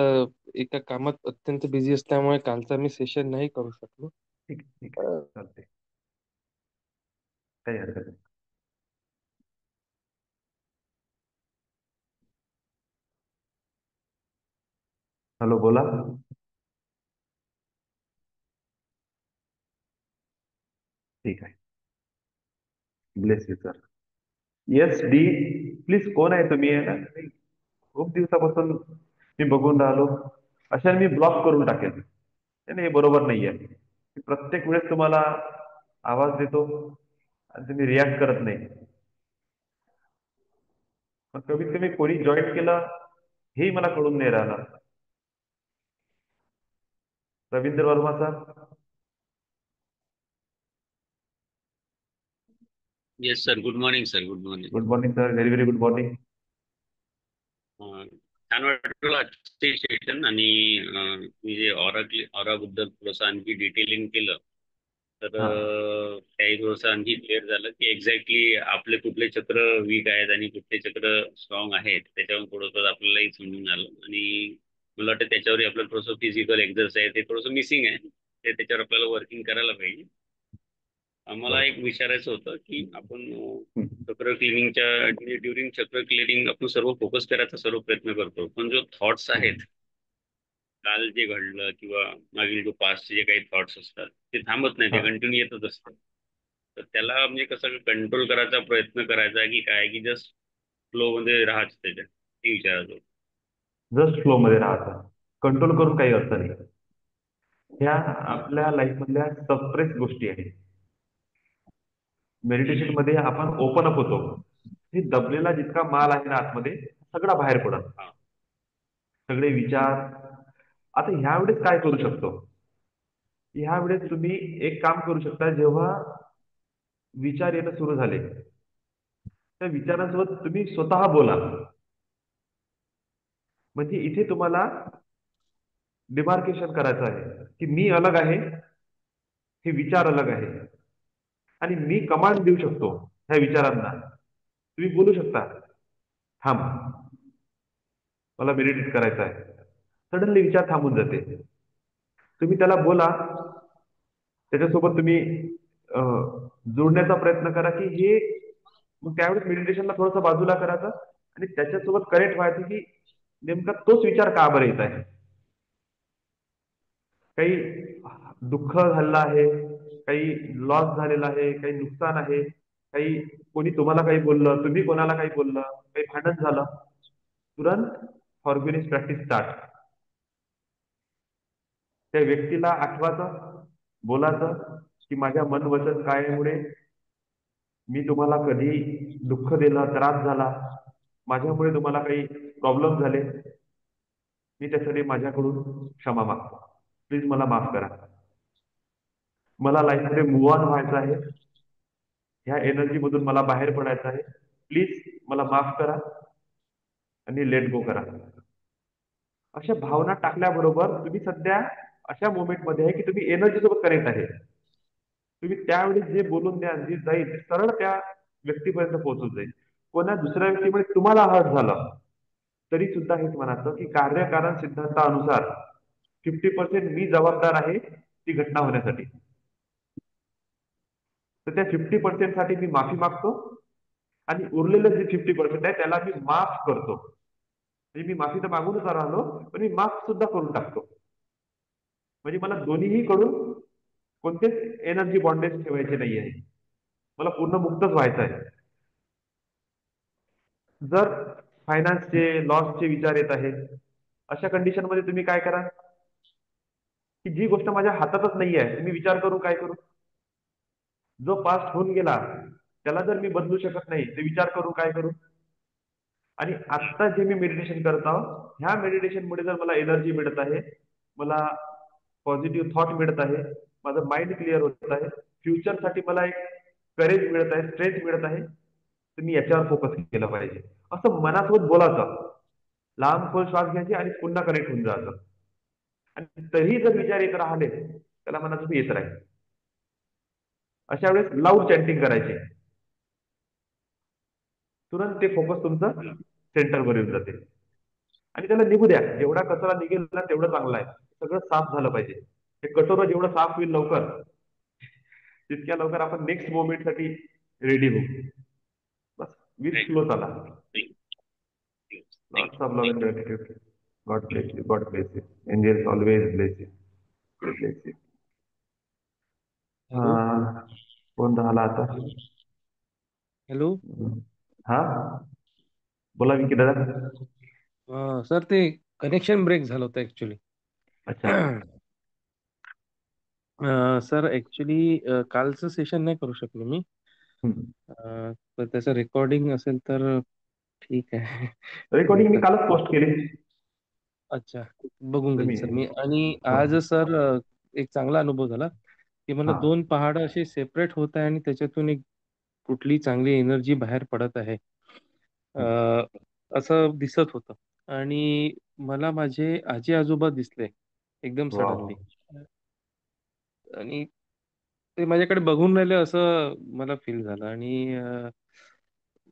Speaker 9: एका कामात अत्यंत बिझी असल्यामुळे कालचा मी सेशन नाही करू शकलो.
Speaker 1: ठीक ठीक आहे, चालते, काही हरकत नाही. हॅलो, बोला. ठीक आहे. Bless you sir. S D. Please कोण आहे तुम्ही? खूप दिवसापासून मी बघून राहिलो. अशा मी ब्लॉक करून टाकेल. नाही नाही, हे बरोबर नाहीये. मी प्रत्येक वेळेस तुम्हाला आवाज देतो आणि तुम्ही रिॲक्ट करत नाही. मग कमीत कमी कोणी जॉईन केलं हेही मला कळून नाही राहिलं. Ravindra Verma sir.
Speaker 10: Yes sir. Good morning sir. Good morning.
Speaker 1: Good morning sir. Very very good morning.
Speaker 10: छान वाटलं आजचे सेशन आणि मी जे ऑरा बद्दल थोडंसं आणखी डिटेलिंग केलं तर त्याही थोडंसं आणखी क्लिअर झालं की एक्झॅक्टली आपले कुठले चक्र वीक आहेत आणि कुठले चक्र स्ट्रॉंग आहेत त्याच्यावर थोडंसं आपल्यालाही समजून आलं. आणि मला वाटतं त्याच्यावरही आपलं थोडंसं फिजिकल एक्झरसाईज ते थोडंसं मिसिंग आहे. ते त्याच्यावर आपल्याला वर्किंग करायला पाहिजे. मला एक विचारायचं होतं की आपण चक्र क्लिनिंगच्या ड्युरिंग चक्र क्लिनिंग आपण सर्व फोकस करायचा सर्व प्रयत्न करतो, पण जो थॉट्स आहेत काल जे घडलं किंवा मागील जो पास्टचे जे काही थॉट्स असतात ते थांबत नाही, ते कंटिन्यू येतच असतात. तर त्याला म्हणजे कसं कंट्रोल करायचा प्रयत्न करायचा की काय, की जस्ट फ्लो मध्ये राहायचं त्याच्यात, ते विचारायचं.
Speaker 1: जस्ट फ्लो मध्ये राहता. कंट्रोल करून काही अर्थ नाही. ह्या आपल्या लाईफ मधल्या सप्रेस गोष्टी आहेत. मेडिटेशन मध्ये आपण ओपन अप होतो. हे दबलेला जितका माल आहे ना आतमध्ये सगळा बाहेर पडत,
Speaker 10: हा.
Speaker 1: सगळे विचार. आता ह्या वेळेस काय करू शकतो? ह्या वेळेस तुम्ही एक काम करू शकता. जेव्हा विचार येणं सुरू झाले, त्या विचारांसोबत तुम्ही स्वतः बोला. म्हणजे इथे तुम्हाला डिमार्केशन करायचं आहे की मी अलग आहे, हे विचार अलग आहे, आणि मी कमांड देऊ शकतो ह्या विचारांना. तुम्ही बोलू शकता, थांब, मला मेडिटेट करायचं आहे. सडनली विचार थांबून जाते. तुम्ही त्याला बोला, त्याच्यासोबत तुम्ही जोडण्याचा प्रयत्न करा की हे. मग त्यावेळेस मेडिटेशनला थोडंसं बाजूला करायचं आणि त्याच्यासोबत कनेक्ट व्हायचं की नेमका तोच विचार का बरं येत आहे. काही दुःख झालेलं आहे, काही लॉस झालेला आहे, काही नुकसान आहे, काही कोणी तुम्हाला काही बोललं, तुम्ही कोणाला काही बोललं, काही भांडण झालं, तुरंत फॉरगिव्हनेस प्रॅक्टिस स्टार्ट. त्या व्यक्तीला आठवायचं, बोलायचं की माझ्या मन वचन कायमुळे मी तुम्हाला कधी दुःख दिलं, त्रास झाला, माझ्यामुळे तुम्हाला काही प्रॉब्लेम झाले, मी त्यासाठी माझ्याकडून क्षमा मागतो, प्लीज मला माफ करा. मला लाईफमध्ये मूव्ह ऑन व्हायचं आहे, ह्या एनर्जी मधून मला बाहेर पडायचं आहे, प्लीज मला माफ करा आणि लेट गो करा. अशा भावना टाकल्याबरोबर तुम्ही सध्या अशा मोमेंट मध्ये आहे की तुम्ही एनर्जी सोबत कनेक्ट आहे. तुम्ही त्यावेळी जे बोलून द्या, जे जाईल ते सरळ त्या व्यक्तीपर्यंत पोहोचून जाईल. कोणा दुसऱ्या व्यक्तीमुळे तुम्हाला हर्ट झालं तरी सुद्धा हेच म्हणायचं की कार्यकारण सिद्धांतानुसार 50% मी जबाबदार आहे ती घटना होण्यासाठी. तर त्या 50% साठी मी माफी मागतो आणि उरलेलं जे 50% आहे त्याला मी माफ करतो. म्हणजे मी माफी तर मागूनच राहिलो, पण मी माफ सुद्धा करून टाकतो. म्हणजे मला दोन्हीही कडून कोणतेच एनर्जी बॉन्डेज ठेवायचे नाही आहे, मला पूर्ण मुक्तच व्हायचं आहे. जर फायनान्सचे लॉसचे विचार येत आहे, अशा कंडिशन मध्ये तुम्ही काय करा की जी गोष्ट माझ्या हातातच नाही आहे तुम्ही विचार करू काय करू. जो पास्ट होऊन गेला त्याला जर मी बदलू शकत नाही ते विचार करू काय करू. आणि आत्ता जे मी मेडिटेशन करत आहोत, ह्या मेडिटेशन मुळे जर मला एनर्जी मिळत आहे, मला पॉझिटिव्ह थॉट मिळत आहे, माझं माइंड क्लिअर होत आहे, फ्युचरसाठी मला एक करेज मिळत आहे, स्ट्रेंथ मिळत आहे, तर मी याच्यावर फोकस केलं पाहिजे असं मनासोबत बोलायचं. लांब खोल श्वास घ्यायचे आणि पुन्हा कनेक्ट होऊन जायचं. आणि तरी जर विचार येत राहिले त्याला मनात येत राहील. अशा वेळेस लाऊड चॅन्टिंग करायचे, तुरंत ते फोकस तुमचं सेंटरवर येऊन जाते. आणि त्याला निघू द्या, जेवढा कचरा निघेल ना तेवढं चांगलं आहे. सगळं साफ झालं पाहिजे. हे कटोरं जेवढं साफ होईल लवकर, तितक्या लवकर आपण नेक्स्ट मोमेंट साठी रेडी होऊ. बस विथ फ्लो चला. Lots of love and gratitude. God bless you. God bless you. Angels always bless you. God bless you.
Speaker 9: Hello
Speaker 1: कोण राहिला आता?
Speaker 9: हॅलो.
Speaker 1: हा बोला विकी दादा.
Speaker 9: सर ते कनेक्शन ब्रेक झालं होतं ऍक्च्युली.
Speaker 1: अच्छा.
Speaker 9: सर ऍक्च्युली कालचं सेशन नाही करू शकलो मी. तर त्याचं रेकॉर्डिंग असेल तर ठीक आहे.
Speaker 1: रेकॉर्डिंग मी कालच पोस्ट केली.
Speaker 9: अच्छा, बघून घेईन
Speaker 1: तुम्ही
Speaker 9: सर मी. आणि आज सर एक चांगला अनुभव झाला की मला
Speaker 1: हा
Speaker 9: 2 पहाड असे सेपरेट होत आहे आणि त्याच्यातून एक कुठली चांगली एनर्जी बाहेर पडत आहे असं दिसत होतं. आणि मला माझे आजी आजोबा दिसले एकदम
Speaker 1: वाव.
Speaker 9: सडनली. आणि ते माझ्याकडे बघून राहिले असं मला फील झालं. आणि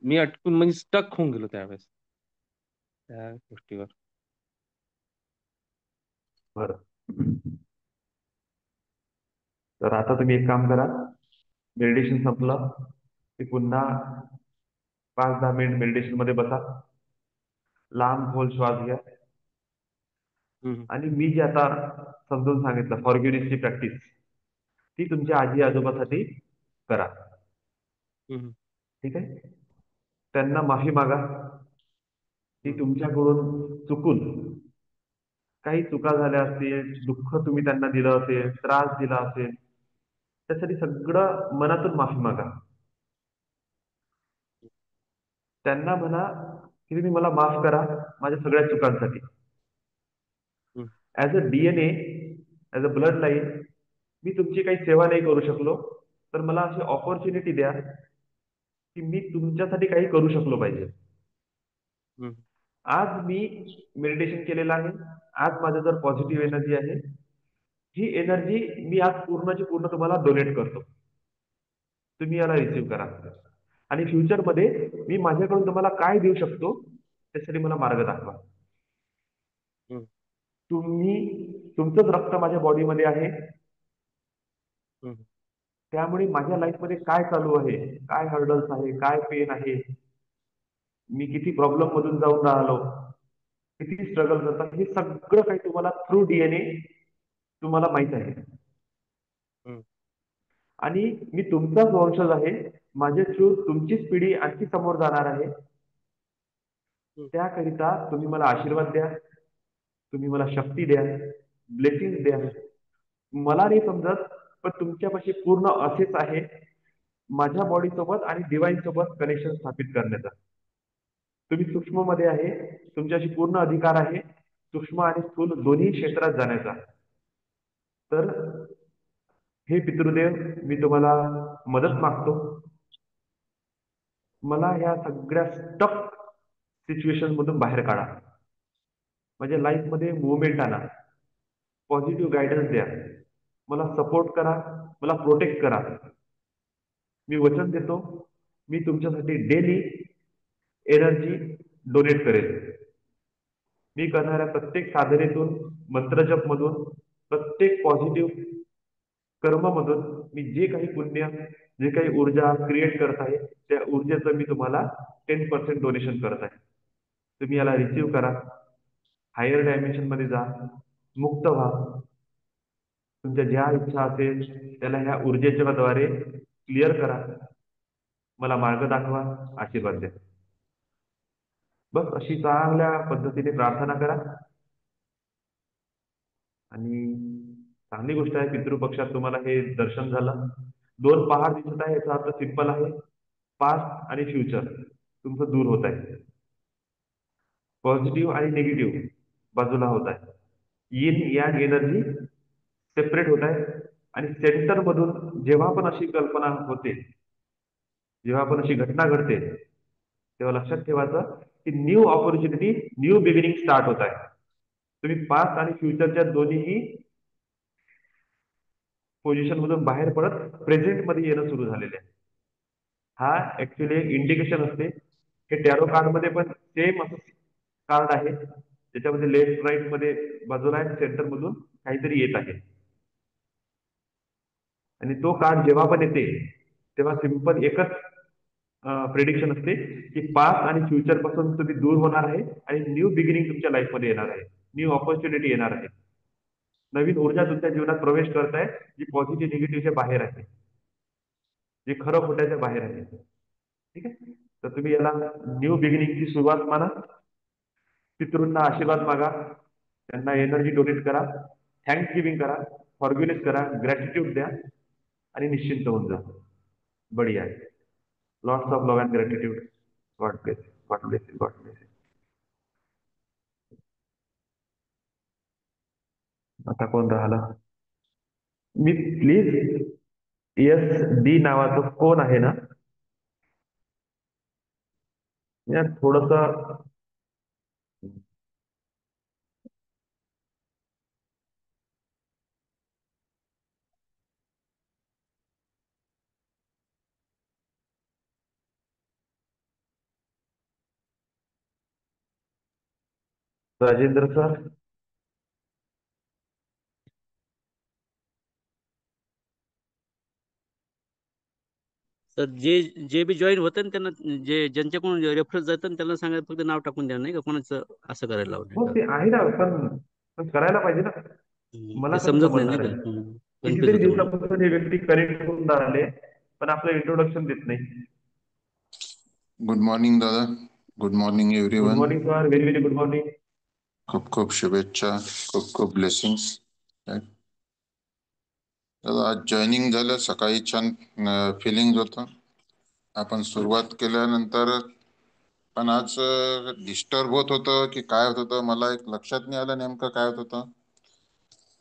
Speaker 9: मी अटकून म्हणजे स्टक होऊन गेलो त्यावेळेस त्या गोष्टीवर.
Speaker 1: बरं, तर आता तुम्ही एक काम करा. मेडिटेशन संपलं की पुन्हा 5-10 मिनिट मेडिटेशन मध्ये बसा, लांब खोल श्वास घ्या
Speaker 9: हम्म,
Speaker 1: आणि मी जे आता समजून सांगितलं फॉरगिव्हनेसची प्रॅक्टिस, ती तुमच्या आजी आजोबासाठी करा.
Speaker 9: हम्म,
Speaker 1: ठीक आहे. त्यांना माफी मागा की
Speaker 9: हम्म,
Speaker 1: तुमच्याकडून चुकून काही चुका झाल्या असतील, दुःख तुम्ही त्यांना दिलं असेल, त्रास दिला असेल, त्यासाठी सगळं मनातून माफी मागा. त्यांना म्हणा की तुम्ही मला माफ करा माझ्या सगळ्या चुकांसाठी.
Speaker 9: Hmm.
Speaker 1: As a DNA, as a blood line, मी तुमची काही सेवा नाही करू शकलो, तर मला अशी ऑपॉर्च्युनिटी द्या की मी तुमच्यासाठी काही करू शकलो पाहिजे.
Speaker 9: हम्म.
Speaker 1: आज मी मेडिटेशन केलेलं आहे, आज माझं जर पॉझिटिव्ह एनर्जी आहे, ही एनर्जी मी आज पूर्णची पूर्ण तुम्हाला डोनेट करतो. तुम्ही याला रिसीव्ह करा आणि फ्युचरमध्ये मी माझ्याकडून तुम्हाला काय देऊ शकतो त्यासाठी मला मार्ग दाखवा.
Speaker 9: हम्म.
Speaker 1: तुमचंच रक्त माझ्या बॉडीमध्ये आहे,
Speaker 9: हम्म.
Speaker 1: त्यामुळे माझ्या लाईफमध्ये काय चालू आहे, काय हर्डल्स आहे, काय पेन आहे, मी किती प्रॉब्लेम मधून जाऊन राहिलो, किती स्ट्रगल करतात, हे सगळं काही तुम्हाला थ्रू DNA तुम्हाला माहित आहे.
Speaker 9: हम्म.
Speaker 1: आणि मी तुमचाच वंशज आहे, माझे थ्रू तुमचीच पिढी आणखी समोर जाणार आहे. त्याकरिता तुम्ही मला आशीर्वाद द्या, तुम्ही मला शक्ती द्या, ब्लेसिंग द्या. मला नाही समजत, पण तुमच्यापाशी पूर्ण असेच आहे माझ्या बॉडी सोबत आणि डिवाइन सोबत कनेक्शन स्थापित करण्याचा. तुम्ही सूक्ष्म मध्ये आहे, तुमच्याशी पूर्ण अधिकार आहे सूक्ष्म आणि स्थूल दोन्ही क्षेत्रात जाण्याचा. तर हे पितृदेव, मी तुम्हाला मदत मागतो. मला या सगळ्या स्टक सिच्युएशन मधून बाहेर काढा. माझ्या लाईफ मध्ये मुवमेंट आणा, पॉझिटिव्ह गायडन्स द्या, मला सपोर्ट करा, मला प्रोटेक्ट करा. मी वचन देतो, मी तुमच्यासाठी डेली एनर्जी डोनेट करेल. मी करणाऱ्या प्रत्येक साधनेतून, मंत्रजप मधून, प्रत्येक पॉझिटिव्ह कर्मामधून मी जे काही पुण्य, जे काही ऊर्जा क्रिएट करत आहे, त्या ऊर्जेचं मी तुम्हाला 10% डोनेशन करत आहे. तुम्ही याला रिसीव्ह करा, हायर डायमेन्शन मध्ये जा, मुक्त व्हा. तुमच्या ज्या इच्छा असेल त्याला ह्या ऊर्जेच्या द्वारे क्लिअर करा. मला मार्ग दाखवा, आशीर्वाद द्या. बस अशी चांगल्या पद्धतीने प्रार्थना करा. आणि चांगली गोष्ट आहे, पितृपक्षात तुम्हाला हे दर्शन झालं. 2 पहाड दिसत आहे, याचा अर्थ सिंपल आहे, पास्ट आणि फ्युचर तुमचं दूर होत आहे. पॉझिटिव्ह आणि निगेटिव्ह बाजूला होत आहे. यिन यांग एनर्जी सेपरेट होत आहे. आणि सेंटर मधून जेव्हा पण अशी कल्पना होते, जेव्हा पण अशी घटना घडते, तेव्हा लक्षात ठेवायचं की new opportunity, new beginning start होत आहे. तुम्ही पास्ट आणि फ्युचरच्या दोन्हीही पोझिशन मधून बाहेर पडत प्रेझेंट मध्ये येणं सुरू झालेलं आहे. हा ऍक्च्युली एक इंडिकेशन असते. हे टॅरो कार्ड मध्ये पण सेम असं कार्ड आहे, त्याच्यामध्ये लेफ्ट राईट मध्ये बाजूला आहे, सेंटर मधून काहीतरी येत आहे. आणि तो कार्ड जेव्हा पण येते तेव्हा सिंपल एकच प्रेडिक्शन असते की पास्ट आणि फ्युचर पासून तुम्ही दूर होणार आहे आणि न्यू बिगिनिंग तुमच्या लाईफ मध्ये येणार आहे, न्यू ऑपॉर्च्युनिटी येणार आहे, नवीन ऊर्जा तुमच्या जीवनात प्रवेश करत आहे, जी पॉझिटिव्ह निगेटिव्हच्या बाहेर आहे, जी खरं खोट्याच्या बाहेर आहे. ठीक आहे, तर तुम्ही याला न्यू बिगिनिंगची सुरुवात माना. पितृंना आशीर्वाद मागा, त्यांना एनर्जी डोनेट करा, थँक्स गिव्हिंग करा, फॉरगिव्हनेस करा, ग्रॅटिट्यूड द्या आणि निश्चिंत होऊन जा. बढिया. Lots of love and gratitude. God bless, God bless, God bless. आता कोण राहिला? मी प्लीज SD नावाचं कोण आहे ना, या थोडस राजेंद्र सर.
Speaker 5: तर जे जे बी जॉईन होतं ना त्यांना, जे ज्यांच्याकडून रेफरन्स जातं ना त्यांना सांगायचं, फक्त नाव टाकून द्या, नाही का कोणाचं असं करायला लावलं.
Speaker 1: हो, ते आहे ना, पण करायला पाहिजे ना. मला
Speaker 5: ते
Speaker 1: कसं
Speaker 5: समजत नाही
Speaker 1: समजणार
Speaker 5: का,
Speaker 1: आहे?
Speaker 5: कन्फ्युज
Speaker 1: कितीतरी
Speaker 5: होतं म्हणून.
Speaker 1: दिवसापासून हे व्यक्ती कनेक्ट होऊन राहिले, पण आपलं इंट्रोडक्शन देत नाही.
Speaker 11: गुड मॉर्निंग दादा. Good morning
Speaker 1: good
Speaker 11: everyone.
Speaker 1: Morning sir, very very good morning.
Speaker 11: खूप खूप शुभेच्छा, खूप खूप ब्लेसिंग्स. आज जॉईनिंग झालं, सकाळी छान फिलिंग होतं. आपण सुरुवात केल्यानंतर पण आज डिस्टर्ब होत होतं की काय होत होतं मला एक लक्षात नाही आलं नेमकं काय होत होतं.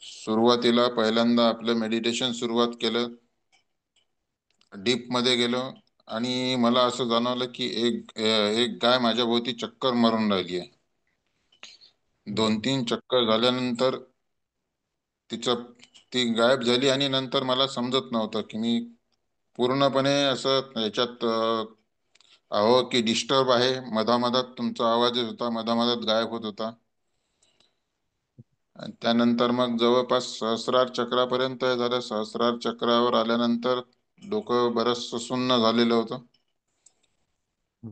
Speaker 11: सुरुवातीला पहिल्यांदा आपलं मेडिटेशन सुरुवात केलं, डीप मध्ये गेलो आणि मला असं जाणवलं की एक गाय माझ्या भोवती चक्कर मारून राहिली आहे. 2-3 चक्कर झाल्यानंतर ती गायब झाली आणि नंतर मला समजत नव्हतं की मी पूर्णपणे असं याच्यात अहो की डिस्टर्ब आहे. मधामधात तुमचा आवाज येत होता, मधामधात गायब होत होता. आणि त्यानंतर मग जवळपास सहस्रार चक्रापर्यंत झालं. सहस्रार चक्रावर आल्यानंतर डोकं बरंच सुन्न झालेलं होतं.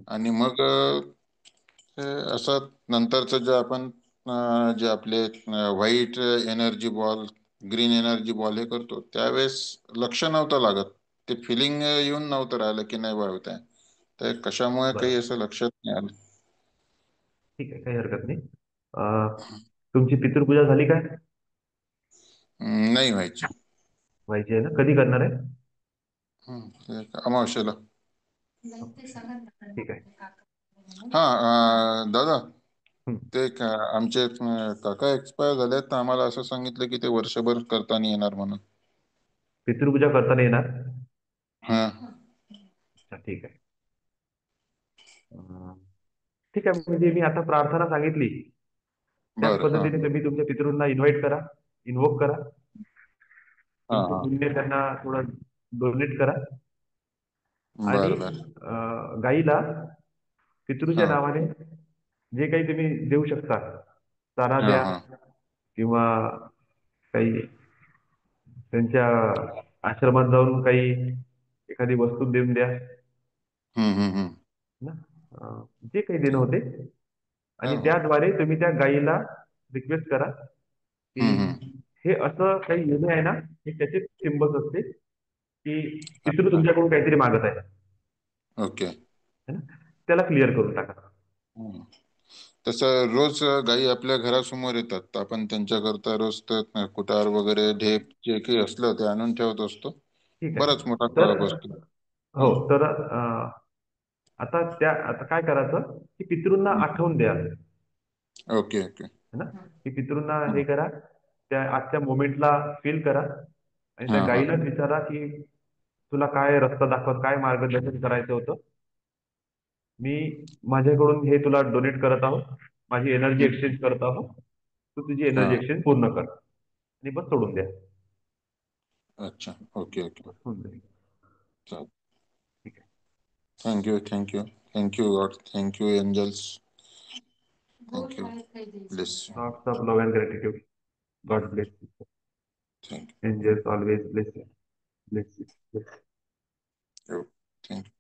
Speaker 11: आणि मग असं नंतरचं जे आपण जे आपले white energy ball, green energy ball हे करतो त्यावेळेस लक्ष नव्हतं लागत. ते फिलिंग येऊन नव्हतं राहिलं की नाही होत आहे. तर कशामुळे काही असं लक्षात नाही आलं.
Speaker 1: ठीक आहे, काही हरकत नाही. तुमची पितृपूजा झाली काय?
Speaker 11: नाही व्हायची.
Speaker 1: व्हायची आहे ना? कधी करणार आहे?
Speaker 11: अमावस्येला.
Speaker 1: ठीक आहे.
Speaker 11: हा दादा, ते आमचे काका एक्सपायर झाले तर आम्हाला असं सांगितलं की ते वर्षभर करता नाही येणार म्हणून.
Speaker 1: पितृपूजा करताना येणार?
Speaker 11: हा.
Speaker 1: अच्छा, ठीक आहे. ठीक आहे, म्हणजे मी आता प्रार्थना सांगितली त्याच
Speaker 11: बरं. हा
Speaker 1: पद्धतीने तुम्ही तुमच्या पितृंना इन्व्हाइट करा, इन्व्होक करा.
Speaker 11: हा
Speaker 1: तुमचे
Speaker 11: हा
Speaker 1: पुण्य त्यांना थोडं डोनेट करा आणि
Speaker 11: बरं बरं.
Speaker 1: गाईला पितृच्या
Speaker 11: हा
Speaker 1: नावाने जे काही तुम्ही देऊ शकता, चारा
Speaker 11: हा
Speaker 1: द्या
Speaker 11: हा
Speaker 1: किंवा काही त्यांच्या आश्रमात जाऊन काही एखादी वस्तू देऊन द्या
Speaker 11: हम्म.
Speaker 1: ना. जे काही देणं होते
Speaker 11: हा
Speaker 1: आणि
Speaker 11: हा.
Speaker 1: त्याद्वारे तुम्ही त्या गायीला रिक्वेस्ट करा की
Speaker 11: हम्म.
Speaker 1: हे असं काही येणे आहे ना, हे त्याचे सिम्बल्स असते की पितृ तुमच्याकडून काहीतरी मागत आहे,
Speaker 11: ओके.
Speaker 1: है ना? त्याला क्लिअर करून टाका.
Speaker 11: हम्म. तसं रोज गायी आपल्या घरासमोर येतात तर आपण त्यांच्याकरता रोज तर कुटार वगैरे ढेप जे काही असलं ते आणून ठेवत असतो.
Speaker 1: ठीक आहे.
Speaker 11: बराच मोठा
Speaker 1: तर
Speaker 11: खळप असतो.
Speaker 1: हो, तर आता काय करायचं की पितृंना आठवून द्या, है
Speaker 11: ओके ओके.
Speaker 1: ना? की पितृंना हे करा, त्या आजच्या मोमेंटला फील करा आणि त्या
Speaker 11: हा हा
Speaker 1: गाईलाच विचारा की तुला काय रस्ता दाखवत, काय मार्गदर्शन करायचं होतं. मी माझ्याकडून हे तुला डोनेट करत आहोत, माझी एनर्जी
Speaker 11: हम्म.
Speaker 1: एक्सचेंज करत आहोत. तू तुझी एनर्जी
Speaker 11: हा
Speaker 1: एक्सचेंज पूर्ण कर आणि बस सोडून द्या.
Speaker 11: अच्छा. Okay okay.
Speaker 1: बस होऊन जाईल.
Speaker 11: चालेल.
Speaker 1: ठीक आहे.
Speaker 11: Thank you God, thank you angels, thank you. Bless you.
Speaker 1: Thoughts of love and gratitude. God bless you.
Speaker 11: Thank you.
Speaker 1: Angels always bless you. Bless you. Bless you.
Speaker 11: Thank you.